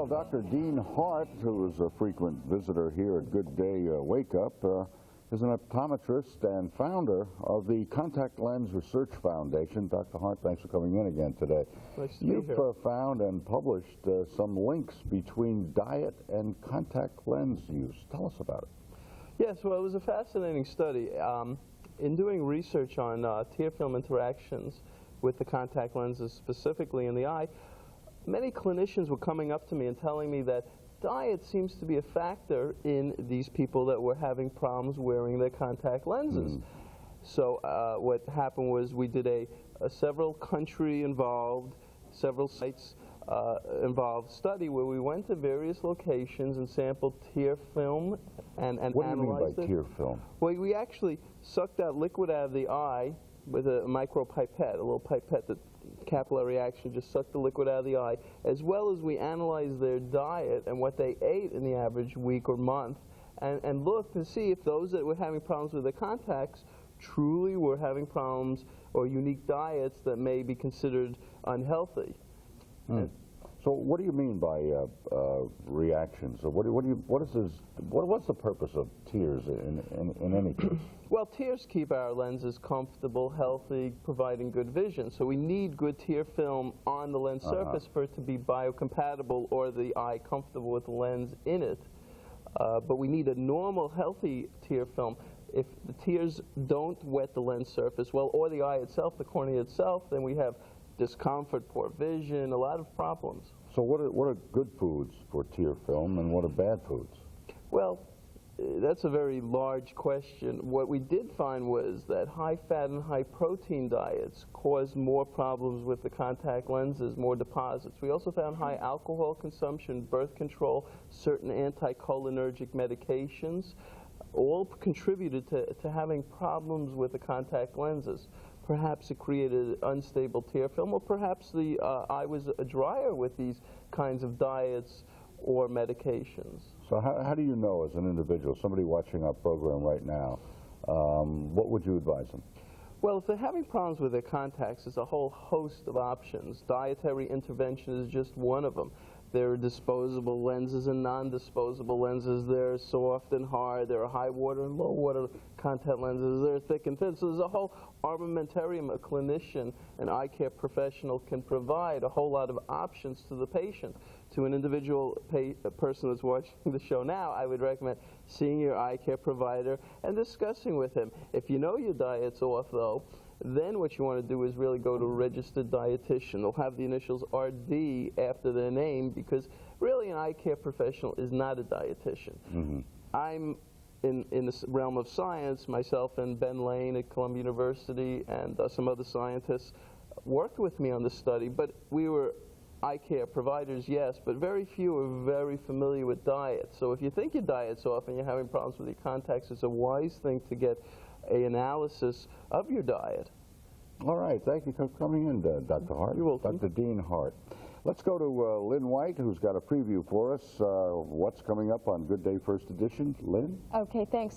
Well, Dr. Dean Hart, who is a frequent visitor here at Good Day Wake Up, is an optometrist and founder of the Contact Lens Research Foundation. Dr. Hart, thanks for coming in again today. Nice to be here. You've found and published some links between diet and contact lens use. Tell us about it. Yes, well, it was a fascinating study. In doing research on tear film interactions with the contact lenses, specifically in the eye, many clinicians were coming up to me and telling me that diet seems to be a factor in these people that were having problems wearing their contact lenses. So what happened was we did a several country involved, several sites involved study where we went to various locations and sampled tear film and analyzed it. What do you mean by tear film? Well, we actually sucked out liquid out of the eye with a micropipette, a little pipette that capillary action just sucked the liquid out of the eye, as well as we analyzed their diet and what they ate in the average week or month, and looked to see if those that were having problems with their contacts truly were having problems or unique diets that may be considered unhealthy. So what do you mean by reactions? So what's the purpose of tears in any case? Well, tears keep our lenses comfortable, healthy, providing good vision. So we need good tear film on the lens surface for it to be biocompatible or the eye comfortable with the lens in it. But we need a normal, healthy tear film. If the tears don't wet the lens surface, well, or the eye itself, the cornea itself, then we have discomfort, poor vision, a lot of problems. So what are good foods for tear film and what are bad foods? Well, that's a very large question. What we did find was that high-fat and high-protein diets cause more problems with the contact lenses, more deposits. We also found high alcohol consumption, birth control, certain anticholinergic medications, all contributed to having problems with the contact lenses. Perhaps it created unstable tear film, or perhaps the eye was drier with these kinds of diets or medications. So how do you know, as an individual, somebody watching our program right now, what would you advise them? Well, if they're having problems with their contacts, there's a whole host of options. Dietary intervention is just one of them. There are disposable lenses and non-disposable lenses. They're soft and hard. There are high water and low water contact lenses. They're thick and thin. So there's a whole armamentarium a clinician, an eye care professional can provide a whole lot of options to the patient. To an individual person that's watching the show now, I would recommend seeing your eye care provider and discussing with him. If you know your diet's off, though, then what you want to do is really go to a registered dietitian. They'll have the initials RD after their name, because really an eye care professional is not a dietitian. I'm in the realm of science. Myself and Ben Lane at Columbia University and some other scientists worked with me on this study, but we were eye care providers, yes, but very few are very familiar with diet. So if you think your diet's off and you're having problems with your contacts, it's a wise thing to get an analysis of your diet. All right, thank you for coming in, Dr. Hart. You're welcome. Dr. Dean Hart. Let's go to Lynn White, who's got a preview for us. What's coming up on Good Day First Edition? Lynn? Okay, thanks.